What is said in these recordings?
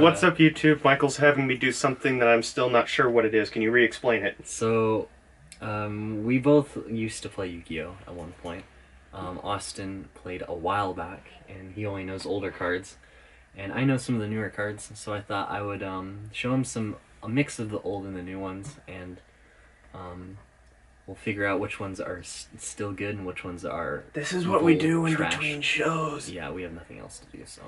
what's up, YouTube? Michael's having me do something that I'm still not sure what it is. Can you re-explain it? So, we both used to play Yu-Gi-Oh! At one point. Austin played a while back, and he only knows older cards. And I know some of the newer cards, so I thought I would show him a mix of the old and the new ones, and we'll figure out which ones are still good and which ones are This is what we do in trash. between shows. Yeah, we have nothing else to do, so.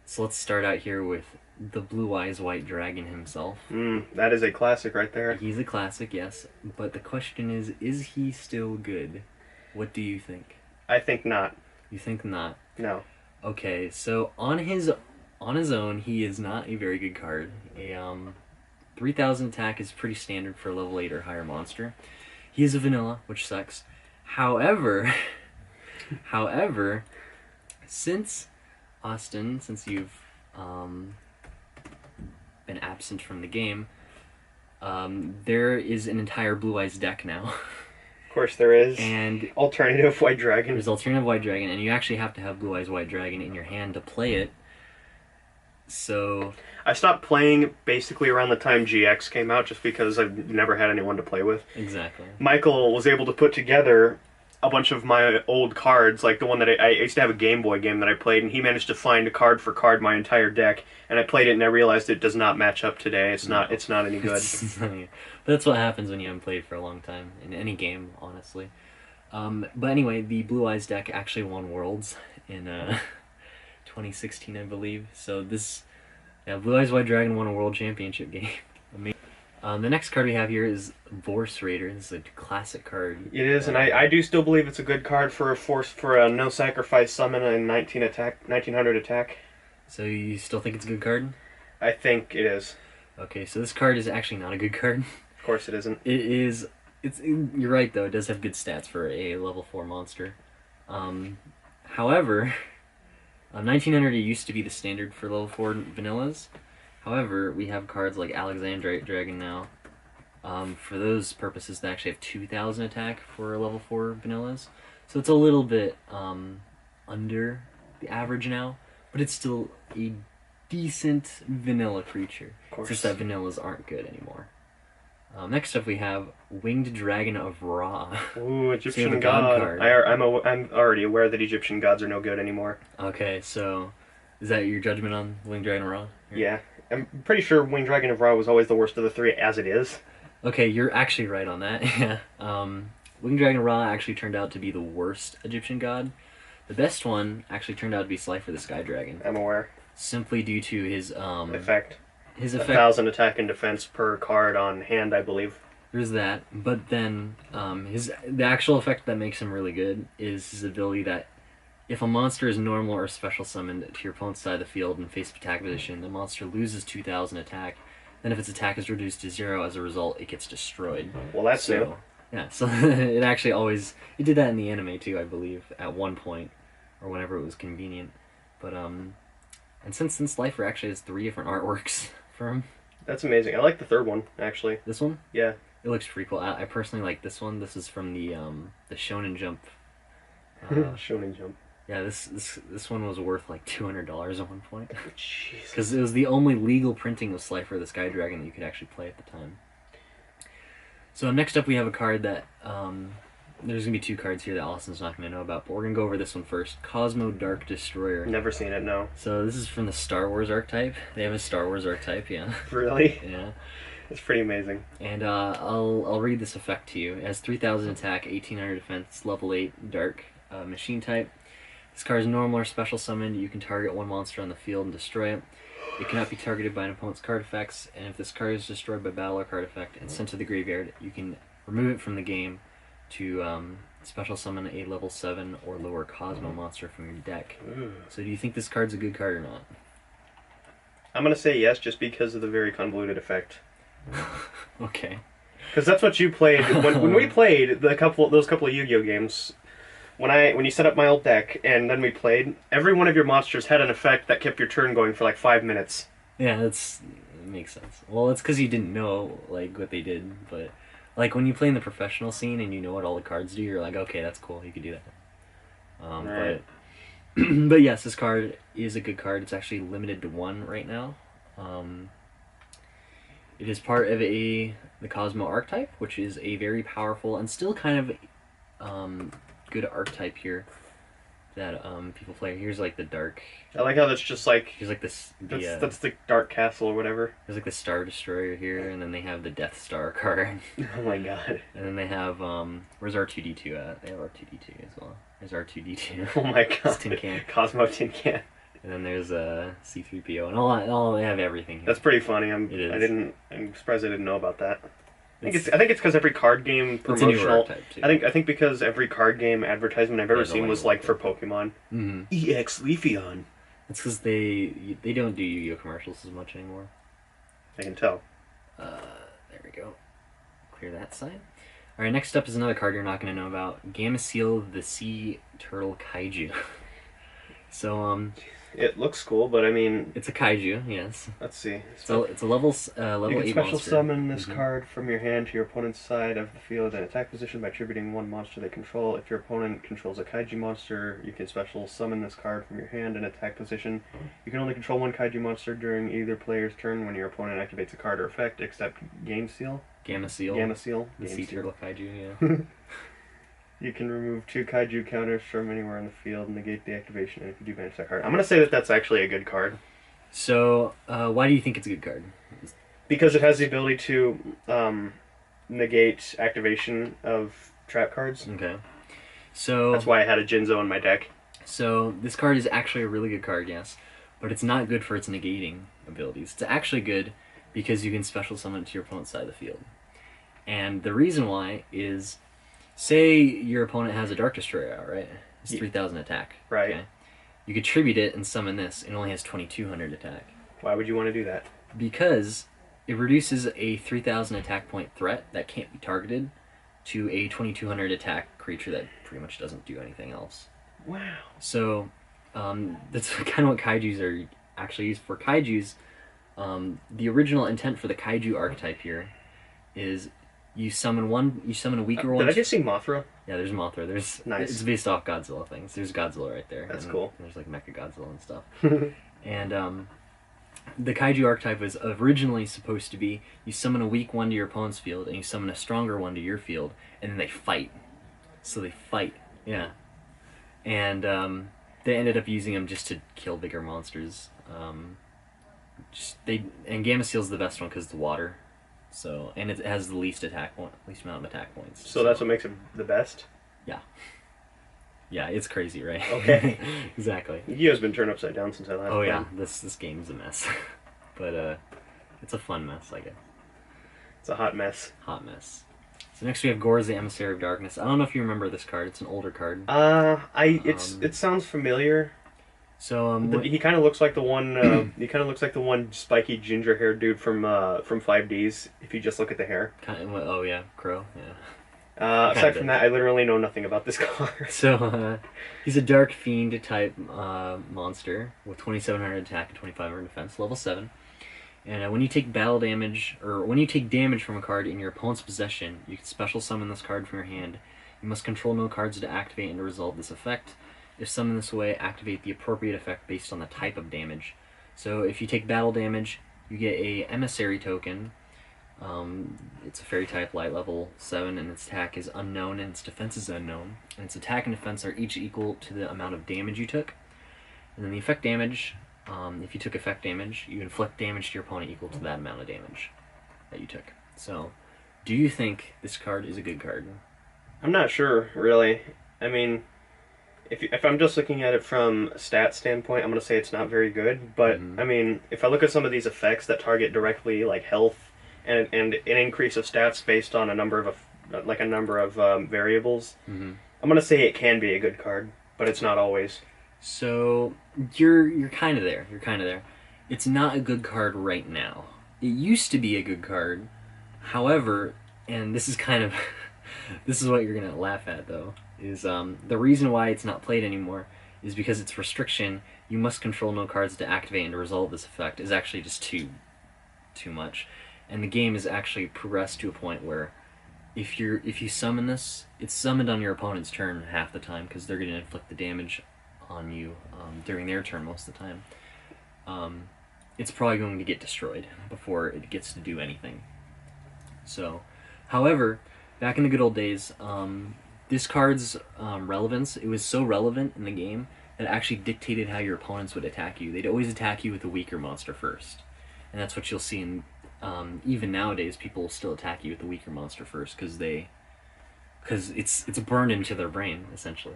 So let's start out here with the Blue Eyes White Dragon himself. That is a classic right there. He's a classic, yes, but the question is he still good? What do you think? I think not. You think not? No. Okay, so on his own, he is not a very good card. A 3,000 attack is pretty standard for a level 8 or higher monster. He is a vanilla, which sucks. However, since Austin, since you've been absent from the game, there is an entire Blue Eyes deck now. Of course there is. And alternative White Dragon. There's alternative White Dragon, and you actually have to have Blue Eyes White Dragon in your hand to play it. So I stopped playing basically around the time GX came out, just because I've never had anyone to play with. Exactly. Michael was able to put together a bunch of my old cards, like the one that I used to have a Game Boy game that I played, and he managed to find a card for card my entire deck, and I played it and I realized it does not match up today. It's not any good. That's what happens when you haven't played for a long time in any game, honestly. But anyway, the Blue Eyes deck actually won Worlds in 2016, I believe. So Blue Eyes White Dragon won a World Championship game. Amazing. The next card we have here is Vorse Raider. This is a classic card. It is, and I do still believe it's a good card for a no sacrifice summon and 1900 attack. So you still think it's a good card? I think it is. Okay, so this card is actually not a good card. Of course it isn't. It is. You're right though. It does have good stats for a level 4 monster. However, 1900 used to be the standard for level 4 vanillas. However, we have cards like Alexandrite Dragon now. For those purposes, they actually have 2,000 attack for level 4 vanillas. So it's a little bit under the average now, but it's still a decent vanilla creature. Of course. It's just that vanillas aren't good anymore. Next up, we have Winged Dragon of Ra. Ooh, Egyptian God. I'm already aware that Egyptian gods are no good anymore. Okay, so is that your judgment on Winged Dragon of Ra? Yeah. I'm pretty sure Winged Dragon of Ra was always the worst of the three, as it is. Okay, you're actually right on that. Yeah. Winged Dragon of Ra actually turned out to be the worst Egyptian god. The best one actually turned out to be Slifer the Sky Dragon. I'm aware. Simply due to his effect. His effect. 1,000 attack and defense per card on hand, I believe. There's that, but then the actual effect that makes him really good is his ability that if a monster is normal or special summoned to your opponent's side of the field in face attack position, the monster loses 2,000 attack. Then if its attack is reduced to 0 as a result, it gets destroyed. Well, that's new. Yeah, so it actually always... It did that in the anime too, I believe, at one point, or whenever it was convenient. But, and since Lifer actually has 3 different artworks for him. That's amazing. I like the third one, actually. This one? Yeah. It looks pretty cool. I personally like this one. This is from the Shonen Jump. Shonen Jump. Yeah, this one was worth like $200 at one point. Jesus. Because it was the only legal printing of Slifer the Sky Dragon that you could actually play at the time. So next up we have a card that, there's going to be 2 cards here that Austin's not going to know about, but we're going to go over this one first. Cosmo Dark Destroyer. Never seen it, no. So this is from the Star Wars archetype. They have a Star Wars archetype, yeah. Really? Yeah. It's pretty amazing. And I'll read this effect to you. It has 3,000 attack, 1,800 defense, level 8 Dark machine type. This card is normal or special summoned. You can target one monster on the field and destroy it. It cannot be targeted by an opponent's card effects, and if this card is destroyed by battle or card effect and sent to the graveyard, you can remove it from the game to special summon a level 7 or lower Cosmo monster from your deck. So do you think this card's a good card or not? I'm going to say yes, just because of the very convoluted effect. Okay. Because that's what you played when we played those couple of Yu-Gi-Oh games. When you set up my old deck and then we played, every one of your monsters had an effect that kept your turn going for like 5 minutes. Yeah, that makes sense. Well, it's because you didn't know like what they did, but like when you play in the professional scene and you know what all the cards do, you're like, okay, that's cool, you could do that. Right. But yes, this card is a good card. It's actually limited to 1 right now. It is part of the Cosmo archetype, which is a very powerful and still kind of good archetype here that people play. Here's like the dark. I like how that's just like Here's like this. that's the Dark Castle or whatever. There's like the Star Destroyer here, and then they have the Death Star card. Oh my god. And then they have where's R2D2 at? They have R2D2 as well. There's R2D2. Oh my god. It's Tin Can. Cosmo Tin Can. And then there's C3PO, and all they have everything here. That's pretty funny. I'm surprised I didn't know about that. I think it's because every card game promotional. I think because every card game advertisement I've ever seen was like for Pokemon. Mm-hmm. EX Leafeon. It's because they don't do Yu-Gi-Oh commercials as much anymore. I can tell. There we go. Clear that side. All right, next up is another card you're not going to know about. Gameciel, the Sea Turtle Kaiju. So it looks cool, but I mean, it's a kaiju. Yes. Let's see. So it's a level 8 monster. You can special monster. summon this card from your hand to your opponent's side of the field in attack position by attributing 1 monster they control. If your opponent controls a kaiju monster, you can special summon this card from your hand in attack position. You can only control 1 kaiju monster during either player's turn when your opponent activates a card or effect, except Gameciel. Gameciel. The Sea Turtle Kaiju. Yeah. You can remove 2 kaiju counters from anywhere on the field and negate the activation, and if you do banish that card. I'm going to say that that's actually a good card. So, why do you think it's a good card? Because it has the ability to negate activation of trap cards. Okay. So that's why I had a Jinzo in my deck. So, this card is actually a really good card, yes. But it's not good for its negating abilities. It's actually good because you can special summon it to your opponent's side of the field. And the reason why is, say your opponent has a Dark Destroyer out, right? It's 3,000 attack. Right. Okay? You could tribute it and summon this, and it only has 2,200 attack. Why would you want to do that? Because it reduces a 3,000 attack point threat that can't be targeted to a 2,200 attack creature that pretty much doesn't do anything else. Wow. So, that's kind of what kaijus are actually used for. Kaijus, the original intent for the kaiju archetype here is you summon a weaker one. Did I just see Mothra? Yeah, there's Mothra. There's nice. It's based off Godzilla things. There's Godzilla right there. That's cool. There's like Mecha Godzilla and stuff. And the kaiju archetype was originally supposed to be you summon a weak one to your opponent's field and you summon a stronger one to your field, and then they fight. So they fight, yeah. And they ended up using them just to kill bigger monsters. And Gameciel's the best one because it's water. So, and it has the least amount of attack points. So that's what makes it the best? Yeah. Yeah, it's crazy, right? Okay. Exactly. Yu-Gi-Oh's been turned upside down since I last played. Yeah, this game's a mess. But it's a fun mess, I guess. It's a hot mess. Hot mess. So next we have Gores, the Emissary of Darkness. I don't know if you remember this card. It's an older card. It sounds familiar. So he kind of looks like the one. He kind of looks like the one spiky ginger-haired dude from 5Ds. If you just look at the hair. Oh yeah, Crow. Yeah. Aside from that, I literally know nothing about this card. So he's a Dark Fiend type monster with 2,700 attack and 2,500 defense, level 7. And when you take battle damage, or when you take damage from a card in your opponent's possession, you can special summon this card from your hand. You must control no cards to activate and to resolve this effect. If summoned this way, activate the appropriate effect based on the type of damage. So if you take battle damage, you get a Emissary token. It's a fairy type, light level 7, and its attack is unknown and its defense is unknown. And its attack and defense are each equal to the amount of damage you took. And then the effect damage, if you took effect damage, you inflict damage to your opponent equal to that amount of damage that you took. So, do you think this card is a good card? I'm not sure, really. I mean, if I'm just looking at it from a stat standpoint, I'm going to say it's not very good. But, I mean, if I look at some of these effects that target directly, like health, and an increase of stats based on a number of variables, I'm going to say it can be a good card, but it's not always. So, you're kind of there. You're kind of there. It's not a good card right now. It used to be a good card. However, and this is kind of... this is what you're going to laugh at, though, is the reason why it's not played anymore is because its restriction, you must control no cards to activate and to resolve this effect, is actually just too much. And the game has actually progressed to a point where if you summon this, it's summoned on your opponent's turn half the time because they're going to inflict the damage on you during their turn most of the time, it's probably going to get destroyed before it gets to do anything. So, however, back in the good old days, this card's relevance, it was so relevant in the game that it actually dictated how your opponents would attack you. They'd always attack you with a weaker monster first. And that's what you'll see in, even nowadays, people will still attack you with the weaker monster first because it's burned into their brain, essentially.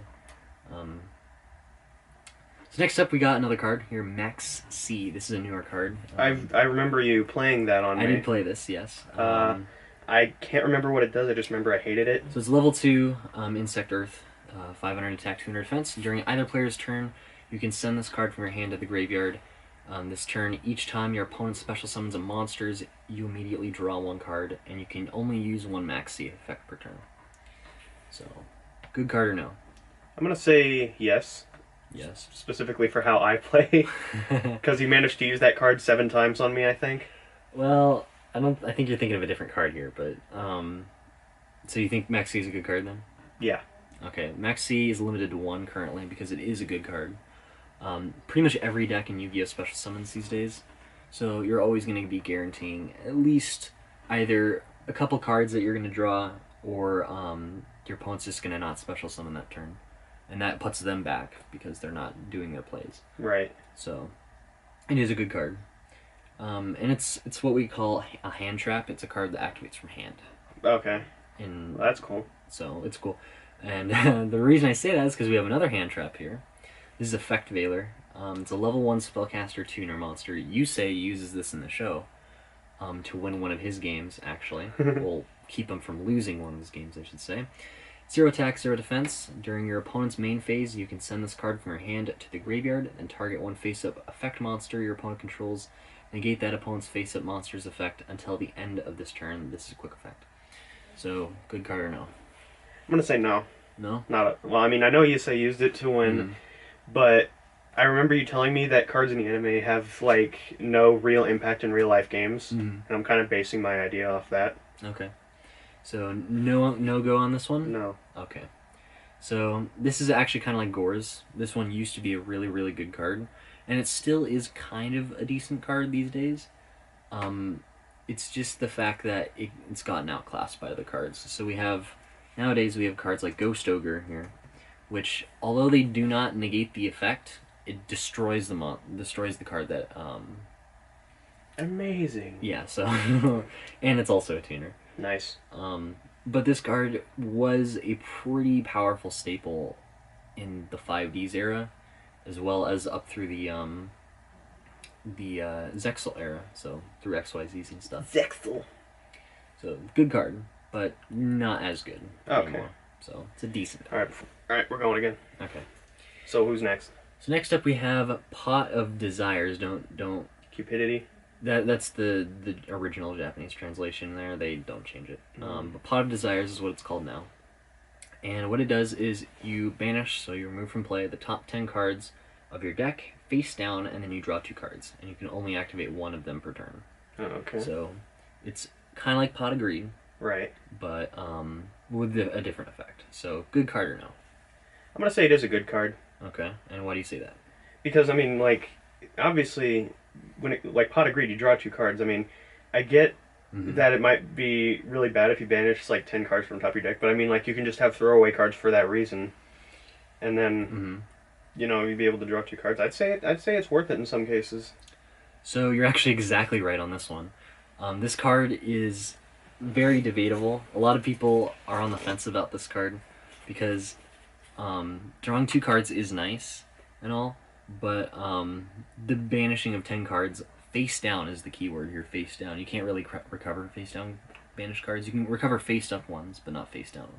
So next up, we got another card here, Max C. This is a newer card. I remember you playing that on me. I did play this, yes. I can't remember what it does. I just remember I hated it. So it's level 2, Insect Earth, 500 attack, 200 defense. During either player's turn, you can send this card from your hand to the graveyard. This turn, each time your opponent special summons a monsters, you immediately draw 1 card, and you can only use 1 Max C effect per turn. So, good card or no? I'm going to say yes. Yes. Specifically for how I play. Because you managed to use that card 7 times on me, I think. Well, I think you're thinking of a different card here, but so you think Max C is a good card then? Yeah. Okay, Max C is limited to 1 currently because it is a good card. Pretty much every deck in Yu-Gi-Oh! Special summons these days, so you're always going to be guaranteeing at least either a couple cards that you're going to draw, or your opponent's just going to not special summon that turn, and that puts them back because they're not doing their plays. Right. So, it is a good card. And it's what we call a hand trap. It's a card that activates from hand. Okay. And well, that's cool. So it's cool. And the reason I say that is because we have another hand trap here. This is Effect Aylor. It's a level 1 spellcaster tuner monster. Yusei uses this in the show to win one of his games, actually. We'll keep him from losing one of his games, I should say. 0 attack, 0 defense. During your opponent's main phase, you can send this card from your hand to the graveyard and target 1 face-up effect monster your opponent controls. Negate that opponent's face-up monster's effect until the end of this turn. This is a quick effect. So, good card or no? I'm going to say no. No? Well, I mean, I know Yusei used it to win, but I remember you telling me that cards in the anime have, like, no real impact in real-life games, and I'm kind of basing my idea off that. Okay. So, no go on this one? No. Okay. So, this is actually kind of like Gores. This one used to be a really, really good card, and it still is kind of a decent card these days. It's just the fact that it's gotten outclassed by other cards. So nowadays we have cards like Ghost Ogre here, which, although they do not negate the effect, it destroys the card that... Amazing. Yeah, so... and it's also a tuner. Nice. But this card was a pretty powerful staple in the 5Ds era, as well as up through the Zexal era, so through XYZs and stuff. Zexal. So, good card, but not as good anymore. So, it's a decent card. Alright, we're going again. Okay. So, who's next? So, next up we have Pot of Desires. Don't... Cupidity? That's the original Japanese translation there. They don't change it. But Pot of Desires is what it's called now. And what it does is you banish, so you remove from play the top 10 cards of your deck, face down, and then you draw 2 cards. And you can only activate 1 of them per turn. Oh, okay. So it's kind of like Pot of Greed. Right. But with a different effect. So, good card or no? I'm going to say it is a good card. Okay. And why do you say that? Because, I mean, like, obviously, like Pot of Greed, you draw 2 cards. I mean, I get that it might be really bad if you banish, like, 10 cards from top of your deck, but I mean, like, you can just have throwaway cards for that reason. And then, you know, you'd be able to draw 2 cards. I'd say it's worth it in some cases. So, you're actually exactly right on this one. This card is very debatable. A lot of people are on the fence about this card because drawing 2 cards is nice and all, but the banishing of 10 cards face down is the key word here. Face down. You can't really recover face down banished cards. You can recover face up ones, but not face down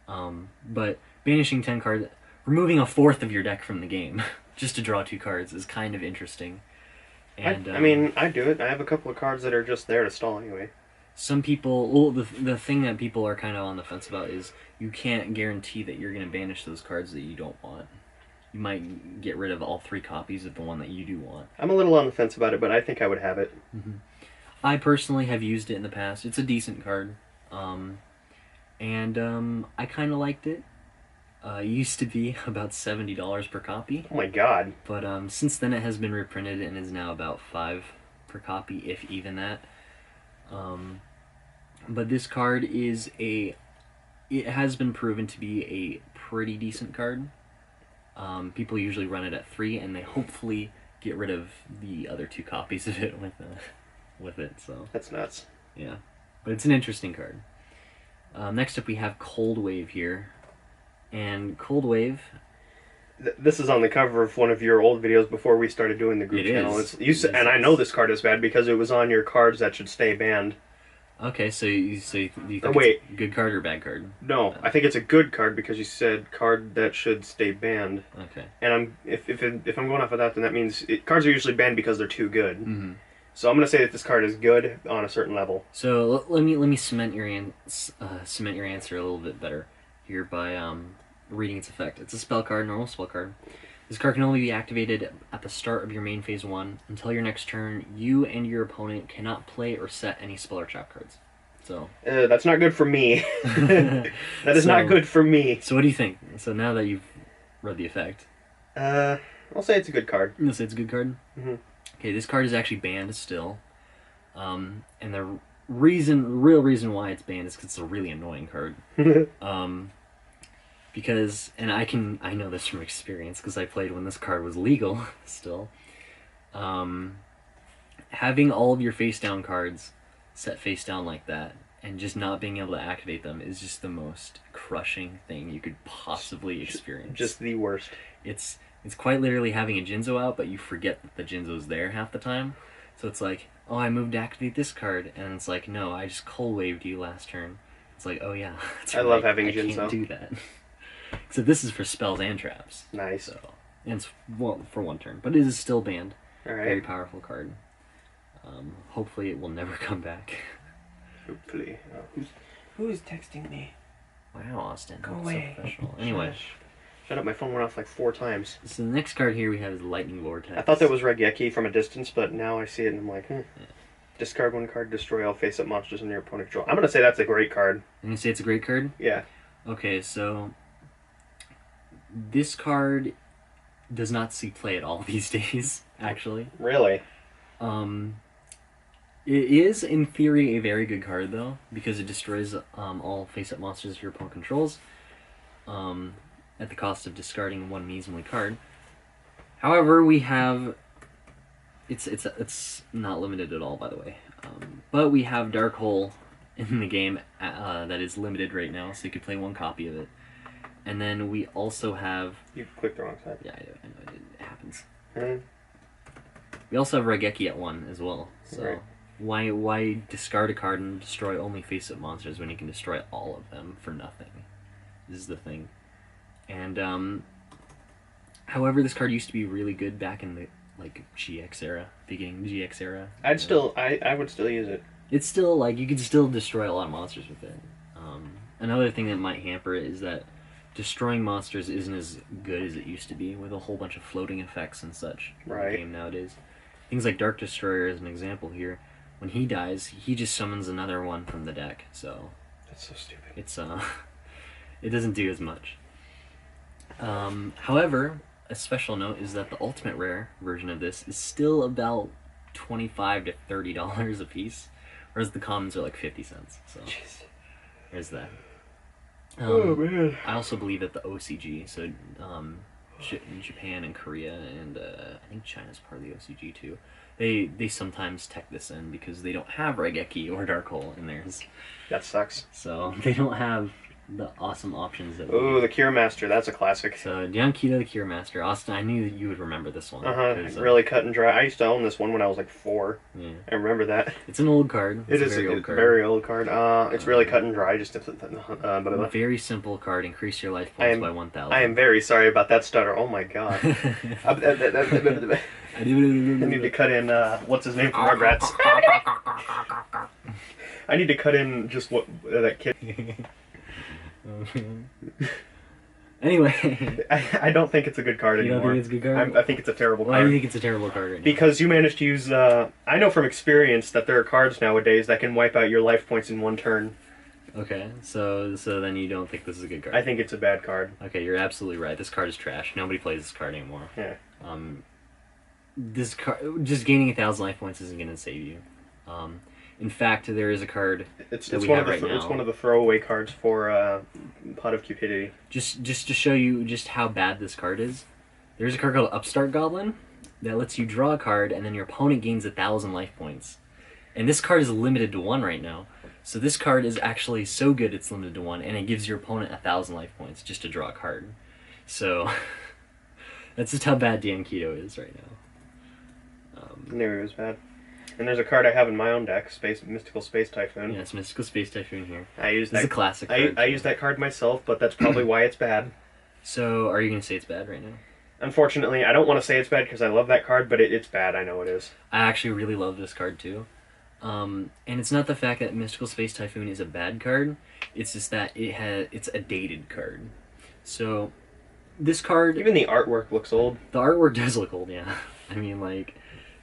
ones. But banishing 10 cards, removing a fourth of your deck from the game just to draw 2 cards is kind of interesting. And I mean, I do it. I have a couple of cards that are just there to stall anyway. Some people, well, the thing that people are kind of on the fence about is you can't guarantee that you're going to banish those cards that you don't want. You might get rid of all 3 copies of the one that you do want. I'm a little on the fence about it, but I think I would have it. I personally have used it in the past. It's a decent card. And I kind of liked it. It used to be about $70 per copy, Oh my god. but since then it has been reprinted and is now about 5 per copy, if even that. But this card is it has been proven to be a pretty decent card. People usually run it at 3, and they hopefully get rid of the other 2 copies of it with it. So That's nuts. yeah, but it's an interesting card. Next up, we have Cold Wave here, and Cold Wave. This is on the cover of one of your old videos before we started doing the group It channel. is. And I know this card is bad because it was on your cards that should stay banned. Okay, so you think wait. it's a good card or bad card? No, I think it's a good card because you said card that should stay banned. Okay. And if I'm going off of that, then that means cards are usually banned because they're too good. Mm-hmm. So I'm going to say that this card is good on a certain level. So let me cement your answer a little bit better here by reading its effect. It's a spell card, normal spell card. This card can only be activated at the start of your main phase 1. Until your next turn, you and your opponent cannot play or set any spell or trap cards. So that's not good for me. That is not good for me. So what do you think? So now that you've read the effect, I'll say it's a good card. you'll say it's a good card. Mm-hmm. Okay, this card is actually banned still, and the real reason why it's banned is because it's a really annoying card. Because, and I know this from experience because I played when this card was legal still. Having all of your face down cards set face down like that and just not being able to activate them is just the most crushing thing you could possibly experience. Just the worst. It's quite literally having a Jinzo out, but you forget that the Jinzo's there half the time. So it's like, oh, I moved to activate this card, and it's like, no, I just cold waved you last turn. It's like, oh yeah, that's I right. love having I Jinzo. can't do that. So this is for spells and traps. Nice. So, and it's for 1 turn, but it is still banned. All right. Very powerful card. Hopefully it will never come back. Hopefully. Who's texting me? Wow, Austin. Go So away. professional. Anyway, Shut up, my phone went off like 4 times. so the next card here we have is Lightning Vortex. I thought that was Regeki from a distance, but now I see it and I'm like, Yeah. Discard 1 card, destroy all face-up monsters in your Aeroponic Troll. I'm going to say that's a great card. And you say it's a great card? Yeah. Okay, so this card does not see play at all these days, actually. Really? It is, in theory, a very good card, though, because it destroys all face-up monsters your opponent controls at the cost of discarding 1 measly card. However, we have... It's not limited at all, by the way. But we have Dark Hole in the game that is limited right now, so you could play 1 copy of it. And then we also have... You clicked the wrong side. Yeah, I know it happens. Mm-hmm. We also have Regeki at 1 as well. So Right. why discard a card and destroy only face-up monsters when you can destroy all of them for nothing? This is the thing. And however, this card used to be really good back in the GX era, beginning of the GX era. I would still use it. It's still you could still destroy a lot of monsters with it. Another thing that might hamper it is that destroying monsters isn't as good as it used to be, with a whole bunch of floating effects and such in Right. the game nowadays. Things like Dark Destroyer is an example here. When he dies, he just summons another one from the deck, so That's so stupid. it's it doesn't do as much. However, a special note is that the ultimate rare version of this is still about $25 to $30 a piece, whereas the commons are like 50 cents. So Jeez. there's that. Oh man. I also believe that the OCG, so Japan and Korea and I think China's part of the OCG too. They sometimes tech this in because they don't have Regeki or Dark Hole in theirs, That sucks. so they don't have the awesome options that we Ooh, do. the Cure Master. That's a classic. So Diankita the Cure Master, Austin. I knew that you would remember this one. 'cause, Really cut and dry. I used to own this one when I was like 4. Yeah. I remember that. It's an old card. It It's is a very old a card. very old card. It's really cut and dry. Just Very simple card. Increase your life points by 1,000. I am very sorry about that stutter. Oh my god. I need to cut in, what's his name from Rugrats? I need to cut in just what that kid... Anyway. I don't think it's a good card You don't anymore. think it's a good card? I think it's a terrible Why do card. you think it's a terrible card right now? Because you managed to use, I know from experience that there are cards nowadays that can wipe out your life points in 1 turn. Okay, so then you don't think this is a good card? I think it's a bad card. Okay, you're absolutely right. This card is trash. Nobody plays this card anymore. Yeah. This card, just gaining 1,000 life points isn't going to save you. In fact, there is a card It's that we one have of the right now. It's one of the throwaway cards for Pot of Cupidity. Just to show you just how bad this card is, there's a card called Upstart Goblin that lets you draw a card and then your opponent gains 1,000 life points. And this card is limited to 1 right now. So this card is actually so good it's limited to 1, and it gives your opponent 1,000 life points just to draw a card. So that's just how bad Dan Keto is right now. There it was bad. And there's a card I have in my own deck, Mystical Space Typhoon. Yeah, it's Mystical Space Typhoon here. I use This that. is a classic card. I use that card myself, but that's probably why it's bad. So are you going to say it's bad right now? Unfortunately, I don't want to say it's bad because I love that card, but it's bad. I know it is. I actually really love this card too. And it's not the fact that Mystical Space Typhoon is a bad card, it's just that it's a dated card. So this card, Even the artwork looks old. the artwork does look old, yeah. I mean, like,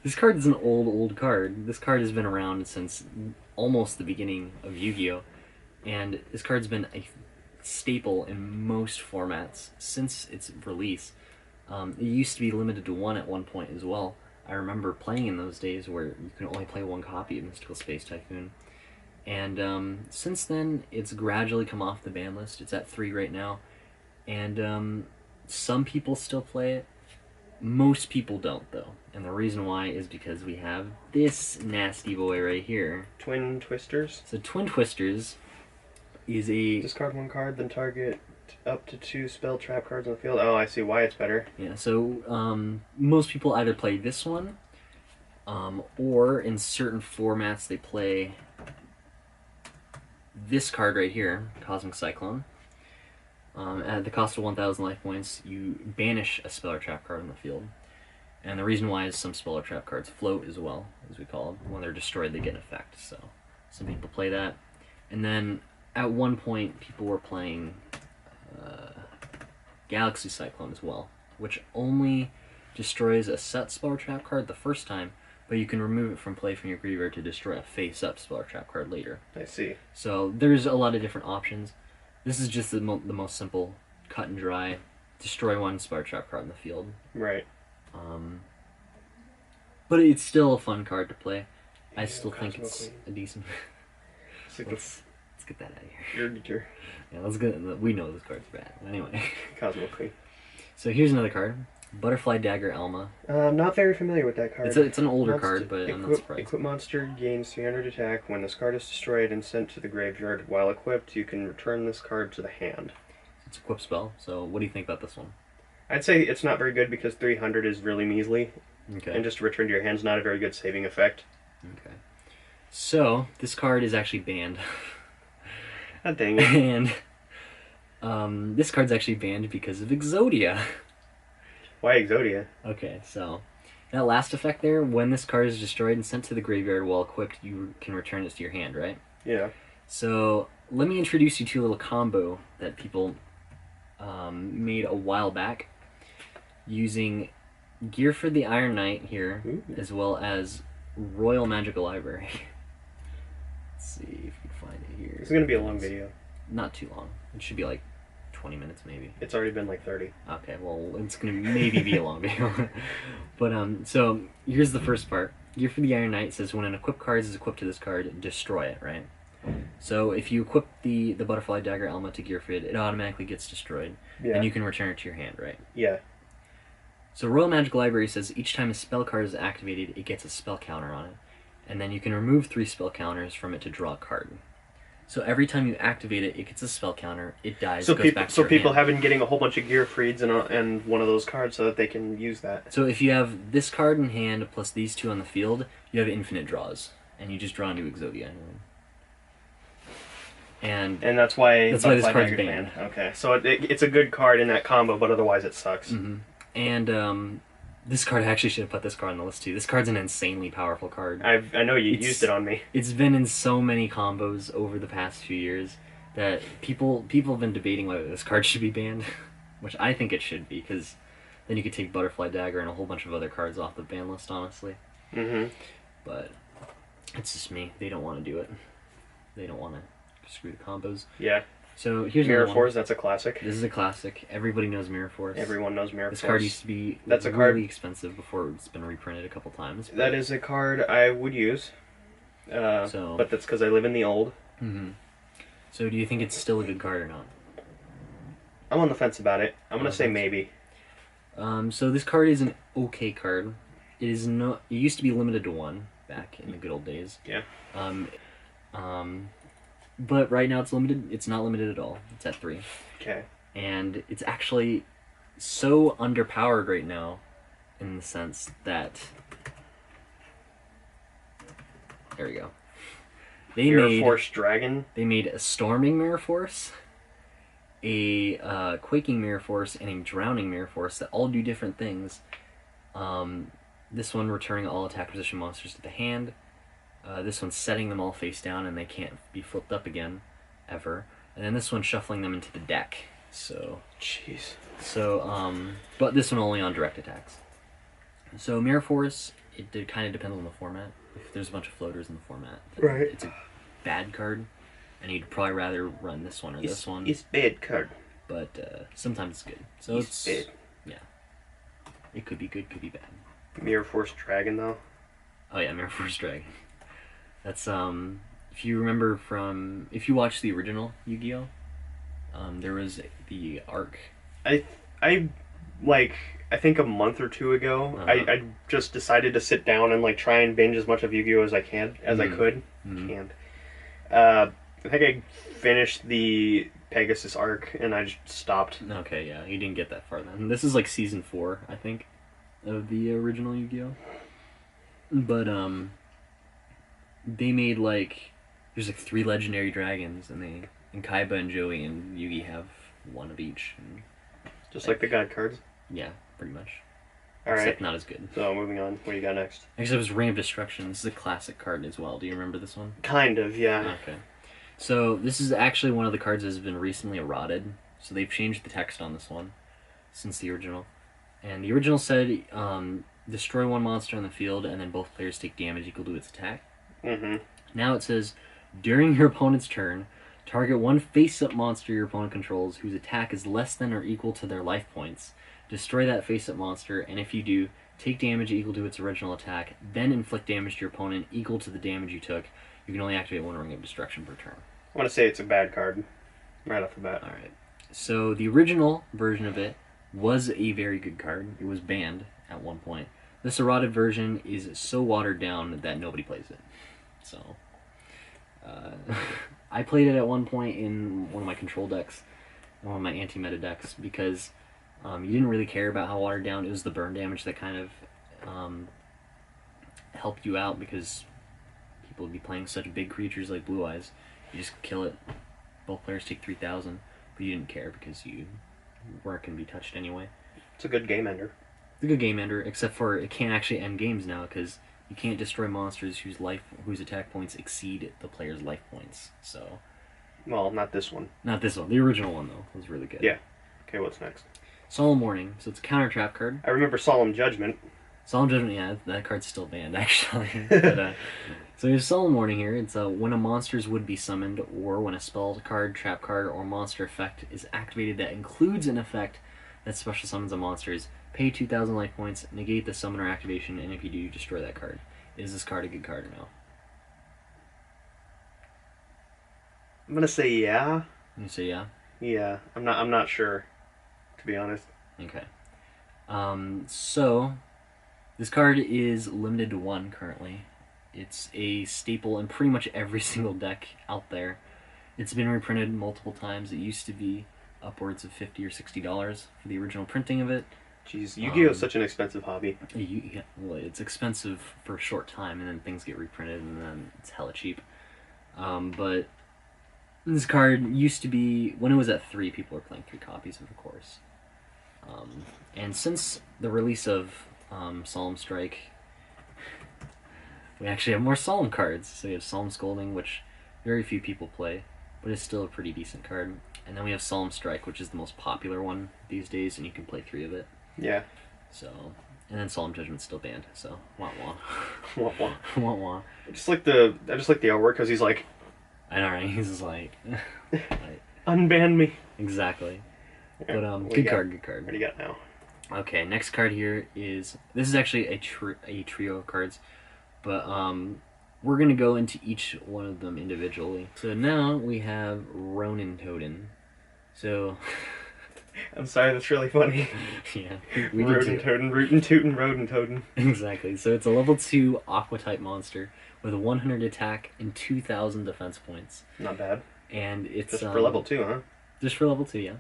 this card is an old card. This card has been around since almost the beginning of Yu-Gi-Oh! And this card's been a staple in most formats since its release. It used to be limited to 1 at one point as well. I remember playing in those days where you could only play 1 copy of Mystical Space Typhoon. And since then, it's gradually come off the ban list. It's at 3 right now. And some people still play it. Most people don't, though. And the reason why is because we have this nasty boy right here. Twin Twisters. So Twin Twisters is a... Discard 1 card, then target up to 2 spell trap cards on the field. Oh, I see why it's better. Yeah, so most people either play this one, or in certain formats they play this card right here, Cosmic Cyclone. At the cost of 1,000 life points, you banish a spell or trap card on the field. And the reason why is some spell or trap cards float as well, as we call them. When they're destroyed, they get an effect. So some people play that. And then at one point, people were playing Galaxy Cyclone as well, which only destroys a set spell or trap card the first time, but you can remove it from play from your graveyard to destroy a face-up spell or trap card later. I see. So there's a lot of different options. This is just the most simple, cut and dry, destroy 1 spell or trap card in the field. Right. But it's still a fun card to play. I Yeah, still think Cosmo it's Queen. a decent... It's like Let's get that out of here. your Yeah, let's get... We know this card's bad. Anyway. Cosmo Queen. So here's another card. Butterfly Dagger Alma. I'm not very familiar with that card. It's an older card, but I'm not surprised. Equip monster gains 300 attack. When this card is destroyed and sent to the graveyard, while equipped, you can return this card to the hand. It's a equip spell, so what do you think about this one? I'd say it's not very good because 300 is really measly, Okay. and just to return to your hand is not a very good saving effect. Okay. So, this card is actually banned. God dang it. And this card's actually banned because of Exodia. Why Exodia? Okay, so that last effect there, when this card is destroyed and sent to the graveyard while equipped, you can return it to your hand, right? Yeah. So let me introduce you to a little combo that people made a while back using Gearford the Iron Knight here, Ooh. as well as Royal Magical Library. Let's see if you can find it here. This is going to be a long video. Not too long. It should be like 20 minutes maybe. It's already been like 30. Okay, well, it's gonna maybe be a long video. But, so, here's the first part. Gearford the Iron Knight says when an equipped card is equipped to this card, destroy it, right? So, if you equip the Butterfly Dagger Alma to Gearford, it automatically gets destroyed. Yeah. And you can return it to your hand, right? Yeah. So, Royal Magic Library says each time a spell card is activated, it gets a spell counter on it. And then you can remove 3 spell counters from it to draw a card. So every time you activate it, it gets a spell counter, it dies, So goes people, back to so your people hand. have been getting a whole bunch of Gear Freeds and one of those cards so that they can use that. So if you have this card in hand plus these 2 on the field, you have infinite draws, and you just draw into Exodia. And And that's why this Butterfly card's Dagger's banned. Okay, so it's a good card in that combo, but otherwise it sucks. And this card, I actually should have put this card on the list too. This card's an insanely powerful card. I know you It's- used it on me. It's been in so many combos over the past few years that people have been debating whether this card should be banned, which I think it should be, because then you could take Butterfly Dagger and a whole bunch of other cards off the ban list, honestly. Mm-hmm. But it's just me. They don't want to do it. They don't want to screw the combos. Yeah. So here's another one. Miraflores, that's a classic. This is a classic. Everybody knows Miraflores. Everyone knows Miraflores. This card used to be That's a really card expensive before it's been reprinted a couple times. that is a card I would use. But that's because I live in the old. Mm-hmm. So do you think it's still a good card or not? I'm on the fence about it. I'm gonna say maybe. So this card is an okay card. It is not. It used to be limited to 1 back in the good old days. Yeah. But right now it's limited. It's not limited at all. It's at 3. Okay. And it's actually so underpowered right now, in the sense that there we go. Vorse Dragon. They made a Storming Miraflores, a Quaking Miraflores, and a Drowning Miraflores that all do different things. This one returning all attack position monsters to the hand. This one's setting them all face down and they can't be flipped up again, ever. And then this one's shuffling them into the deck. So, jeez. So, but this one only on direct attacks. So Miraflores, it kind of depends on the format. If there's a bunch of floaters in the format, right, it's a bad card, and you'd probably rather run this one or this one. It's bad card. But sometimes it's good. So it's bad. Yeah. It could be good, could be bad. Miraflores Dragon though. Oh yeah, Miraflores Dragon. That's if you remember if you watched the original Yu-Gi-Oh, there was the arc. I think a month or two ago, I just decided to sit down and try and binge as much of Yu-Gi-Oh as I could. Can't. I think I finished the Pegasus arc and I just stopped. Okay, yeah, you didn't get that far then. This is season 4, I think, of the original Yu-Gi-Oh. But they made there's 3 legendary dragons, and Kaiba and Joey and Yugi have 1 of each. And, just like the god cards. Yeah, pretty much. All right. Except not as good. So moving on, what do you got next? Next up is Ring of Destruction. This is a classic card as well. Do you remember this one? Kind of, yeah. Okay. So this is actually one of the cards that has been recently eroded. So they've changed the text on this one since the original. And the original said, destroy 1 monster on the field, and then both players take damage equal to its attack. Mm-hmm. Now it says, during your opponent's turn, target 1 face-up monster your opponent controls whose attack is less than or equal to their life points. Destroy that face-up monster, and if you do, take damage equal to its original attack, then inflict damage to your opponent equal to the damage you took. You can only activate 1 Ring of Destruction per turn. I want to say it's a bad card, right off the bat. Alright. So the original version of it was a very good card. It was banned at one point. This eroded version is so watered down that nobody plays it. So, I played it at one point in one of my control decks, one of my anti-meta decks, because you didn't really care about how watered down. It was the burn damage that kind of helped you out, because people would be playing such big creatures like Blue Eyes. You just kill it. Both players take 3,000, but you didn't care because you weren't going to be touched anyway. It's a good game ender. It's a good game ender, except for it can't actually end games now, because you can't destroy monsters whose attack points exceed the player's life points. So, well, not this one. Not this one. The original one though was really good. Yeah. Okay, what's next? Solemn Warning. So it's a counter trap card. I remember Solemn Judgment. Solemn Judgment. Yeah, that card's still banned actually. But, so there's Solemn Warning here. It's when a monster's would be summoned, or when a spell card, trap card, or monster effect is activated that includes an effect that special summons a monster's. Pay 2,000 life points, negate the summoner activation, and if you do, destroy that card. Is this card a good card or no? I'm gonna say yeah. You say yeah? Yeah, I'm not sure, to be honest. Okay. So this card is limited to 1 currently. It's a staple in pretty much every single deck out there. It's been reprinted multiple times. It used to be upwards of $50 or $60 for the original printing of it. Jeez, Yu-Gi-Oh is such an expensive hobby. Yeah, well, it's expensive for a short time, and then things get reprinted, and then it's hella cheap. But this card used to be, when it was at 3, people were playing 3 copies of course. And since the release of Solemn Strike, we actually have more Solemn cards. So we have Solemn Scolding, which very few people play, but it's still a pretty decent card. And then we have Solemn Strike, which is the most popular one these days, and you can play 3 of it. Yeah. So, and then Solemn Judgment's still banned. So, wah wah, Wah, wah. wah wah. I just like the artwork because he's like I know, right? He's just like, Unban me. exactly. Yeah, But what do you good got? card, good card. What do you got now? Okay, next card here is this is actually a trio of cards, but we're gonna go into each one of them individually. So now we have Ronin Codon. So I'm sorry, that's really funny. yeah, we need Rodent to Totem, Rootin' Tootin' Rodent Totem. exactly. So it's a level 2 Aqua type monster with 100 attack and 2,000 defense points, Not bad. and it's Just for level 2, huh? Just for level 2, yeah.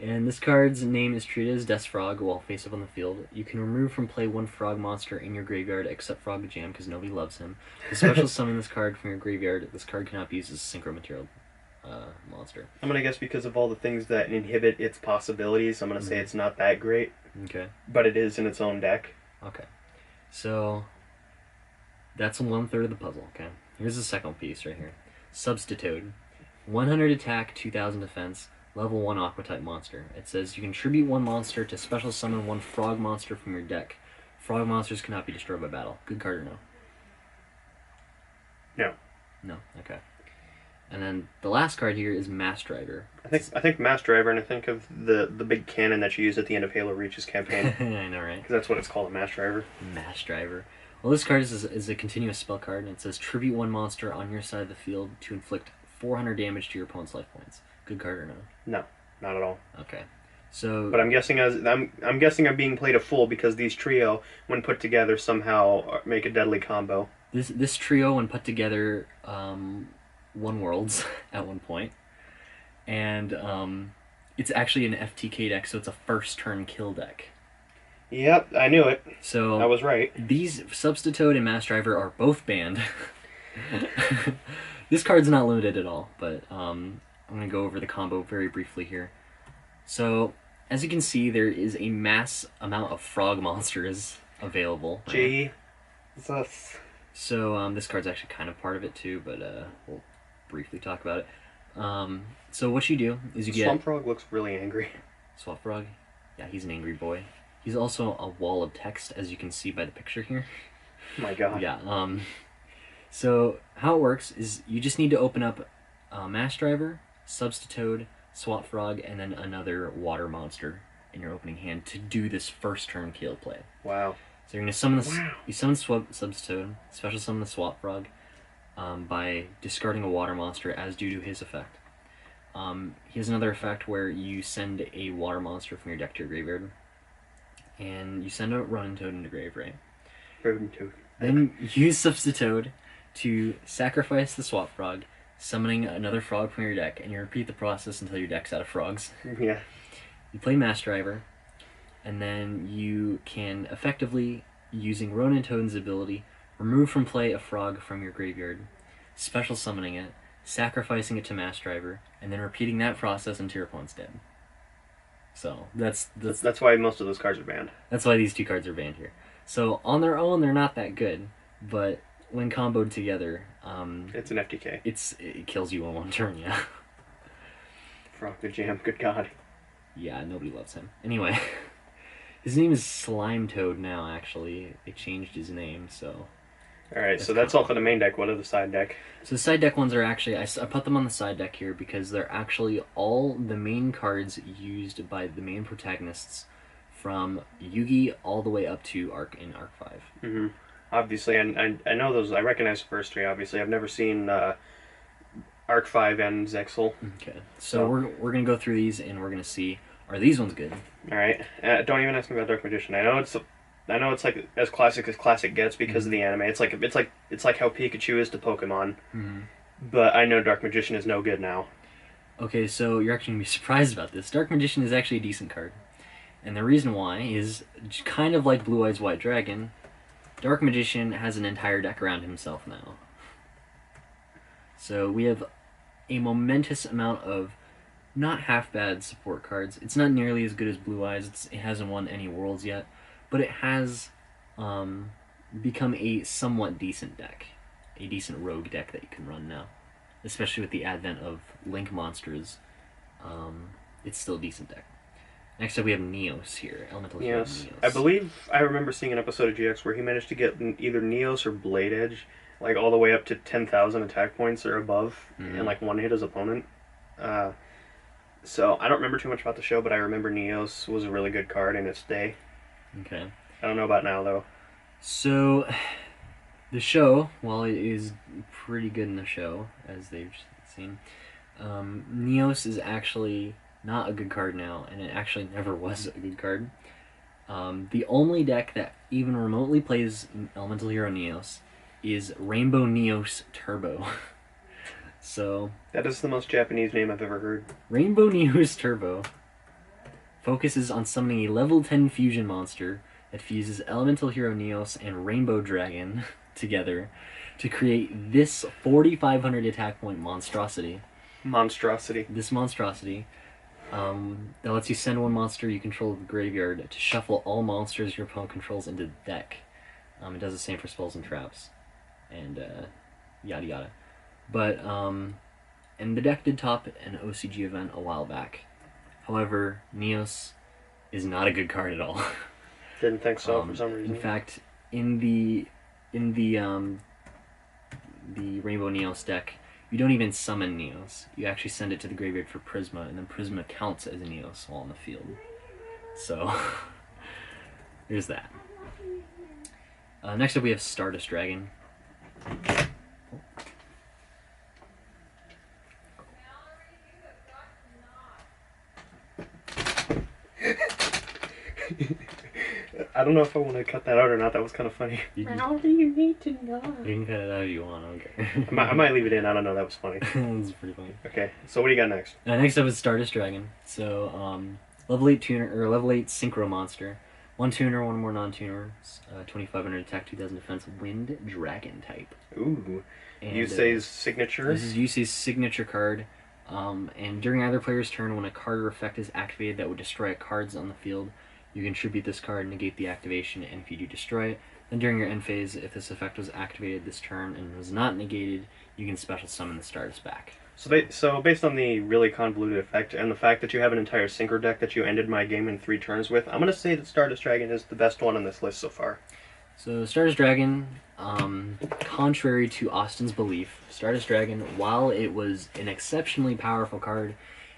And this card's name is treated as Death Frog while face up on the field. You can remove from play one frog monster in your graveyard except Frog Jam because nobody loves him. To special summon this card from your graveyard, this card cannot be used as a synchro material monster. I'm gonna guess because of all the things that inhibit its possibilities, I'm gonna say it's not that great. Okay. But it is in its own deck. Okay. So that's 1/3 of the puzzle, okay? Here's the second piece right here. Substitute. 100 attack, 2,000 defense. Level 1 Aqua type monster. It says you contribute one monster to special summon one frog monster from your deck. Frog monsters cannot be destroyed by battle. Good card or no? No. No, okay. And then the last card here is Mass Driver. I think Mass Driver, and I think of the big cannon that you use at the end of Halo Reach's campaign. I know, right? Because that's what it's called, a Mass Driver. Mass Driver. Well, this card is a continuous spell card, and it says tribute one monster on your side of the field to inflict 400 damage to your opponent's life points. Good card or no? No, not at all. Okay. So, but I'm guessing I'm guessing I'm being played a fool because these trio, when put together, somehow make a deadly combo. This trio, when put together, won Worlds at one point, and it's actually an FTK deck, so it's a first turn kill deck. Yep, I knew it. So I was right. These Substitute and Mass Driver are both banned. This card's not limited at all, but I'm going to go over the combo very briefly here. So, as you can see, there is a mass amount of frog monsters available. Jesus. So, this card's actually kind of part of it too, but we'll briefly talk about it. So what you do is you get... Swamp Frog looks really angry. Swamp Frog? Yeah, he's an angry boy. He's also a wall of text, as you can see by the picture here. My god. Yeah, so how it works is you just need to open up Mass Driver, Substitute, Swamp Frog, and then another water monster in your opening hand to do this first turn kill play. Wow. So you're going to summon the you summon Substitute, special summon the Swamp Frog by discarding a water monster as due to his effect. He has another effect where you send a water monster from your deck to your graveyard, and you send a Ronin Codon to grave, right? Ronin Codon. Then use Substitute to sacrifice the Swamp Frog, summoning another frog from your deck, and you repeat the process until your deck's out of frogs. Yeah. You play Mass Driver, and then you can effectively, using Ronin Codon's ability, remove from play a frog from your graveyard, special summoning it, sacrificing it to Mass Driver, and then repeating that process until your opponent's dead. So that's why most of those cards are banned. That's why these two cards are banned here. So on their own, they're not that good, but when comboed together, it's an FTK. It kills you in one turn, yeah. Frog the Jam, good god. Yeah, nobody loves him. Anyway, his name is Slime Toad now. Actually, they changed his name, so. All right, so that's all for the main deck. What are the side deck? So the side deck ones are actually, I put them on the side deck here because they're actually all the main cards used by the main protagonists from Yugi all the way up to Arc in Arc 5. Mm-hmm. Obviously, and I know those, I recognize the first three, obviously. I've never seen Arc 5 and Zexal. Okay, so we're going to go through these and we're going to see, are these ones good? All right, don't even ask me about Dark Magician. I know it's like as classic gets because of the anime. It's like how Pikachu is to Pokemon. Mm-hmm. But I know Dark Magician is no good now. Okay, so you're actually going to be surprised about this. Dark Magician is actually a decent card. And the reason why is kind of like Blue Eyes White Dragon, Dark Magician has an entire deck around himself now. So we have a momentous amount of not half bad support cards. It's not nearly as good as Blue Eyes. It hasn't won any Worlds yet. But it has become a somewhat decent deck. A decent rogue deck that you can run now. Especially with the advent of Link monsters. It's still a decent deck. Next up we have Neos here. Elemental Yes. Neos. I believe I remember seeing an episode of GX where he managed to get either Neos or Blade Edge like all the way up to 10,000 attack points or above, Mhm. and like one hit his opponent. Uh, so I don't remember too much about the show, but I remember Neos was a really good card in its day. Okay. I don't know about now though. So, the show, while it is pretty good in the show, as they've seen, Neos is actually not a good card now, and it actually never was a good card. The only deck that even remotely plays Elemental Hero Neos is Rainbow Neos Turbo. So, That is the most Japanese name I've ever heard. Rainbow Neos Turbo focuses on summoning a level 10 fusion monster that fuses Elemental Hero Neos and Rainbow Dragon together to create this 4,500 attack point monstrosity. Monstrosity. This monstrosity that lets you send one monster you control to the graveyard to shuffle all monsters your opponent controls into the deck. It does the same for spells and traps, and yada yada. But and the deck did top an OCG event a while back. However, Neos is not a good card at all. Didn't think so for some reason. In fact, in the Rainbow Neos deck, you don't even summon Neos. You actually send it to the graveyard for Prisma, and then Prisma counts as a Neos while on the field. So, there's that. Next up we have Stardust Dragon. I don't know if I want to cut that out or not. That was kind of funny. How do you need to know? You can cut it out if you want, okay. I might leave it in. I don't know. That was funny. That's pretty funny. Okay, so what do you got next? Next up is Stardust Dragon. So, level 8 tuner, or level 8 synchro monster. One tuner, one more non-tuner. 2,500 attack, 2,000 defense. Wind Dragon type. Ooh. And, Yusei's signature. This is Yusei's signature card. And during either player's turn, when a card or effect is activated that would destroy cards on the field, you can tribute this card, negate the activation, and if you do destroy it, then during your end phase, if this effect was activated this turn and was not negated, you can special summon the Stardust back. So based on the really convoluted effect and the fact that you have an entire synchro deck that you ended my game in 3 turns with, I'm going to say that Stardust Dragon is the best one on this list so far. So Stardust Dragon, contrary to Austin's belief, Stardust Dragon, while it was an exceptionally powerful card,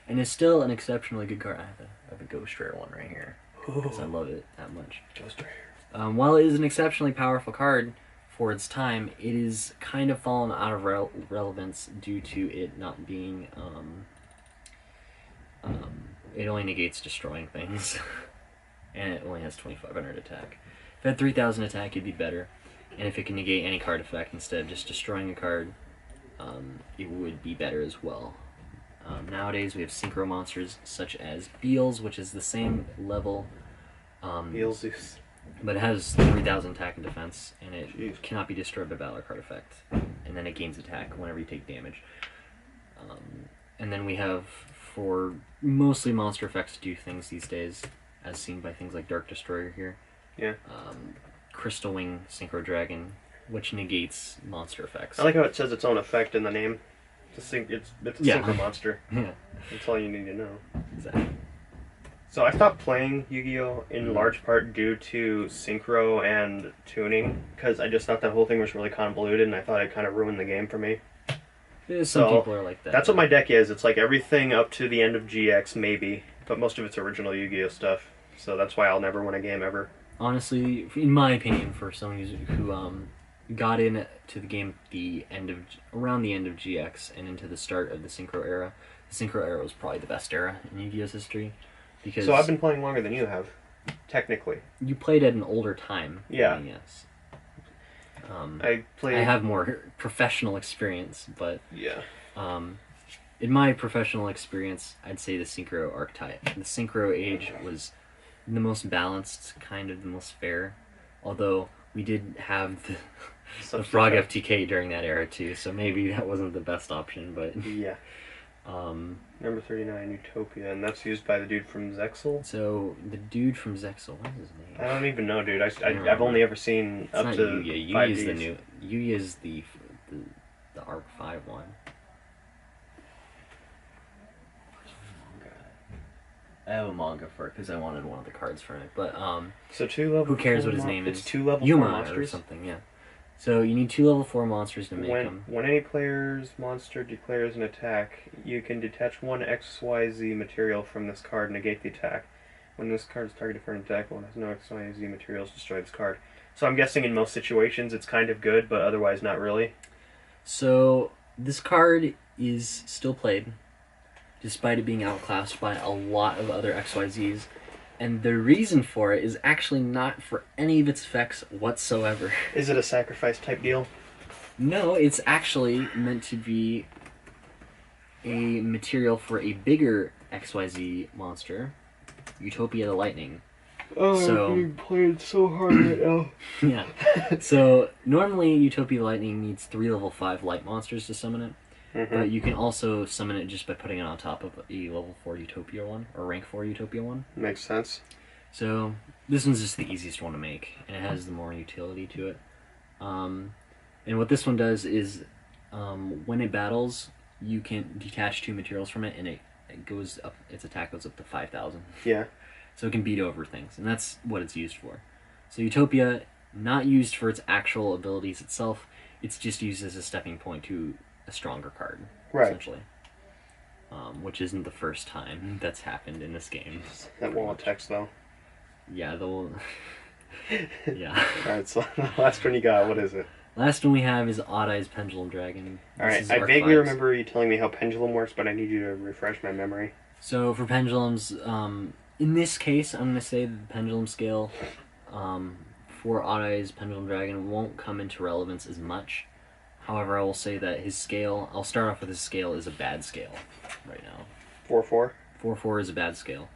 and is still an exceptionally good card, I have a Ghost Rare one right here, because I love it that much. Ghost Rare. While it is an exceptionally powerful card for its time, it is kind of fallen out of relevance due to it not being, it only negates destroying things, and it only has 2,500 attack. If it had 3,000 attack, it'd be better, and if it can negate any card effect instead of just destroying a card, it would be better as well. Nowadays, we have synchro monsters such as Beals, which is the same level. Beals is... But it has 3,000 attack and defense, and it Jeez. cannot be destroyed by Valor card effect. And then it gains attack whenever you take damage. And then we have, for mostly monster effects to do things these days, as seen by things like Dark Destroyer here. Yeah. Crystal Wing Synchro Dragon, which negates monster effects. I like how it says its own effect in the name. It's a synchro monster. Yeah, That's all you need to know. exactly. So I stopped playing Yu-Gi-Oh! In large part due to synchro and tuning, because I just thought that whole thing was really convoluted, and I thought it kind of ruined the game for me. Some people are like that. That's what my deck is. It's like everything up to the end of GX, maybe, but most of it's original Yu-Gi-Oh! Stuff. So that's why I'll never win a game ever. Honestly, in my opinion, for someone who got in to the game around the end of GX and into the start of the Synchro era was probably the best era in Yu-Gi-Oh's history. Because So I've been playing longer than you have, technically. you played at an older time. Yeah. Yes. I I have more professional experience, but Yeah. in my professional experience, I'd say the Synchro archetype. The Synchro age was the most balanced, kind of the most fair. Although we did have the Frog FTK during that era too, so maybe that wasn't the best option. But Yeah. Number 39, Utopia, and that's used by the dude from Zexal? so the dude from Zexal, what is his name? I don't even know, dude. don't I've remember. only ever seen It's up not to Yuya. 5 Yuya is the Ds. new. Yuya is the Arc 5 one. I have a manga for it because I wanted one of the cards from it, but So 2 level who cares four what his name It's is? 2 level 4 Yuma or monsters. something, yeah. So you need 2 level 4 monsters to make When them. when any player's monster declares an attack, you can detach one XYZ material from this card, negate the attack. When this card is targeted for an attack, one has no XYZ materials, destroy this card. So I'm guessing in most situations it's kind of good, but otherwise not really. So this card is still played, despite it being outclassed by a lot of other XYZs. And the reason for it is actually not for any of its effects whatsoever. Is it a sacrifice type deal? No, it's actually meant to be a material for a bigger XYZ monster, Utopia the Lightning. Oh, So- I'm being played so hard right now. Yeah. So normally Utopia the Lightning needs 3 level 5 light monsters to summon it. But you can also summon it just by putting it on top of a level 4 Utopia one, or rank 4 Utopia one. Makes sense. So this one's just the easiest one to make, and it has the more utility to it. And what this one does is, when it battles, you can detach 2 materials from it, and it goes up. Its attack goes up to 5,000. Yeah. So it can beat over things, and that's what it's used for. So Utopia, not used for its actual abilities itself. It's just used as a stepping point to a stronger card, Right. essentially. Which isn't the first time that's happened in this game. That wall of text though. Yeah, yeah. Alright, so the last one you got, what is it? Last one we have is Odd Eye's Pendulum Dragon. This Alright, is I Arc vaguely 5's. remember you telling me how Pendulum works, but I need you to refresh my memory. So for pendulums, in this case, I'm going to say that the pendulum scale for Odd Eye's Pendulum Dragon won't come into relevance as much. However, I will say that his scale, I'll start off with his scale, is a bad scale right now. 4/4? 4/4 is a bad scale.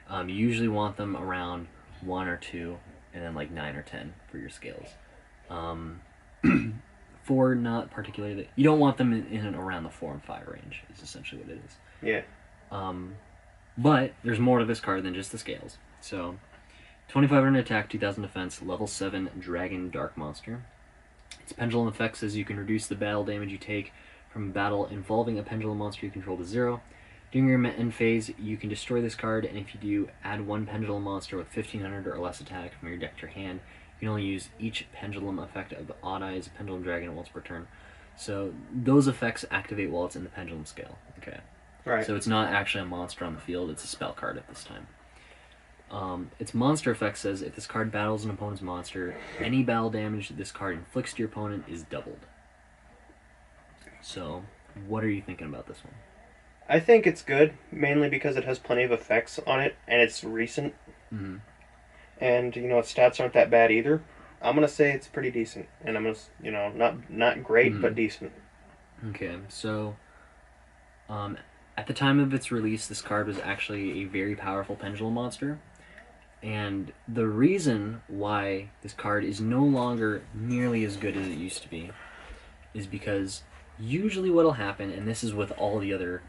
You usually want them around 1 or 2, and then like 9 or 10 for your scales. 4, not particularly. You don't want them in and around the 4 and 5 range, is essentially what it is. Yeah. But there's more to this card than just the scales. So, 2,500 attack, 2,000 defense, level 7 Dragon Dark Monster. Its pendulum effect says you can reduce the battle damage you take from a battle involving a pendulum monster you control to 0. During your end phase, you can destroy this card, and if you do, add 1 pendulum monster with 1,500 or less attack from your deck to your hand. You can only use each pendulum effect of Odd Eye's Pendulum Dragon once per turn. So those effects activate while it's in the pendulum scale. Okay. Right. So it's not actually a monster on the field, it's a spell card at this time. Its monster effect says if this card battles an opponent's monster, any battle damage this card inflicts to your opponent is doubled. So, what are you thinking about this one? I think it's good, mainly because it has plenty of effects on it, and it's recent. Mm-hmm. And, its stats aren't that bad either. I'm going to say it's pretty decent. And I'm going to, not great, but decent. Okay, so, at the time of its release, this card was actually a very powerful pendulum monster. And the reason why this card is no longer nearly as good as it used to be is because usually what'll happen, and this is with all the other,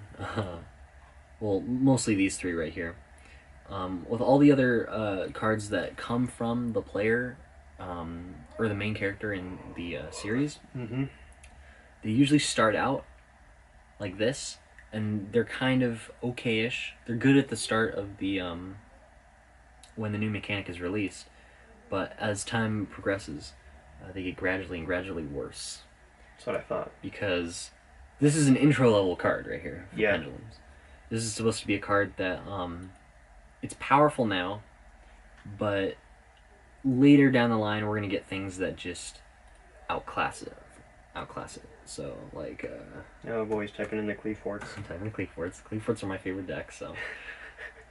well, mostly these 3 right here, with all the other cards that come from the player, or the main character in the series, they usually start out like this, and they're kind of okay-ish. They're good at the start of the, when the new mechanic is released, but as time progresses, they get gradually worse. That's what I thought. Because this is an intro level card right here for Yeah. pendulums. This is supposed to be a card that it's powerful now, but later down the line we're gonna get things that just outclass it. So like Oh boy, he's typing in the Cleaforts. I'm typing Cleaforts. Cleaforts are my favorite deck, so.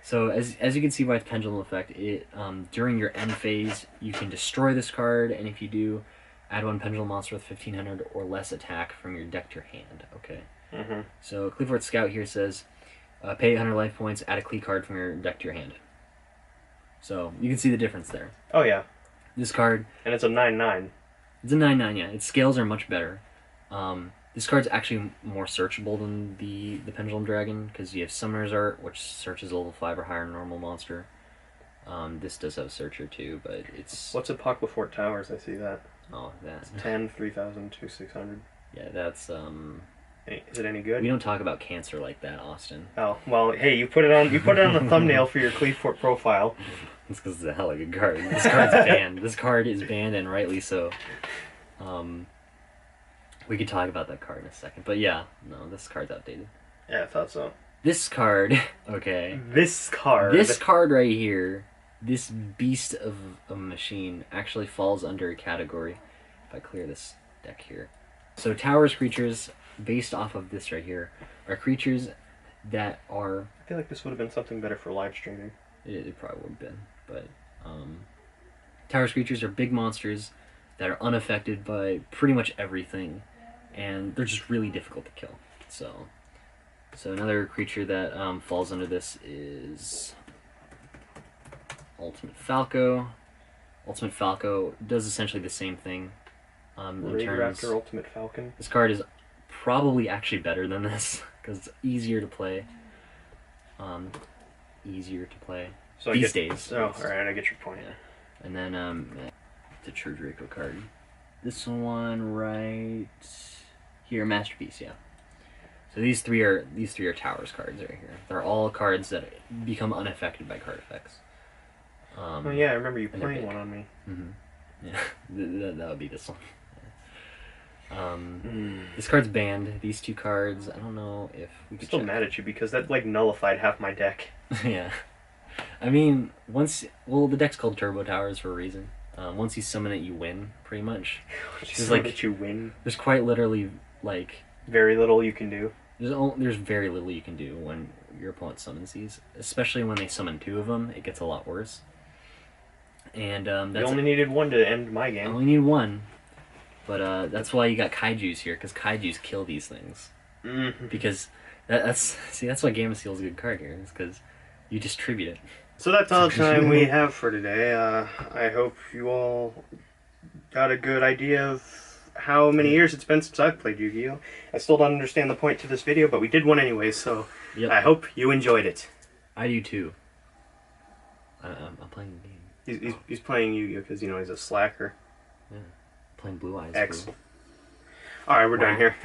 So as you can see by the pendulum effect, it during your end phase you can destroy this card, and if you do, add 1 pendulum monster with 1,500 or less attack from your deck to your hand. Okay. So Cleafort Scout here says, pay 800 life points, add a Clee card from your deck to your hand. So you can see the difference there. Oh yeah. This card, And it's a 9/9. it's a 9/9. Yeah, its scales are much better. This card's actually more searchable than the Pendulum Dragon, because you have Summoner's Art, which searches level 5 or higher normal monster. This does have Searcher too, but it's... What's Apocalypse Fort Towers? I see that. Oh, that... 10, 3,000, 2,600. Yeah, that's... Is it any good? We don't talk about cancer like that, Austin. Oh, well, hey, you put it on the thumbnail for your Cleafort profile. It's because it's a hella good card. This card's banned. This card is banned, and rightly so. We could talk about that card in a second, but yeah, no, this card's outdated. Yeah, I thought so. This card, okay. This card. This card right here, this beast of a machine, actually falls under a category. If I clear this deck here. So Towers creatures, based off of this right here, are creatures that are... I feel like this would have been something better for live streaming. It probably would have been, but... Towers creatures are big monsters that are unaffected by pretty much everything, and they're just really difficult to kill. So another creature that falls under this is Ultimate Falco. Ultimate Falco does essentially the same thing. Raider after Ultimate Falcon. This card is probably actually better than this because it's easier to play. So these days. Oh, alright, I get your point. Yeah. And then the True Draco card. This one right here, Masterpiece, yeah. So these three are Towers cards right here. They're all cards that become unaffected by card effects. Oh yeah, I remember you playing one on me. Mm-hmm. Yeah, that would be this one. This card's banned. These two cards, I don't know if we could. I'm still check. mad at you because that like nullified half my deck. Yeah. I mean, the deck's called Turbo Towers for a reason. Once you summon it, you win, pretty much. That you win. There's quite literally, like... very little you can do. There's very little you can do when your opponent summons these. Especially when they summon two of them, it gets a lot worse. And you only needed one to end my game. I only need one. But that's why you got Kaijus here, because Kaijus kill these things. Mm-hmm. Because that's why Game of Steel is a good card here, is because you distribute it. So that's all the time we have for today. I hope you all got a good idea of how many years it's been since I've played Yu-Gi-Oh! I still don't understand the point to this video, but we did one anyway, so yep. I hope you enjoyed it. I do too. I'm playing the game. He's playing Yu-Gi-Oh! Because, he's a slacker. Yeah. Playing Blue Eyes. X. Alright, we're done here.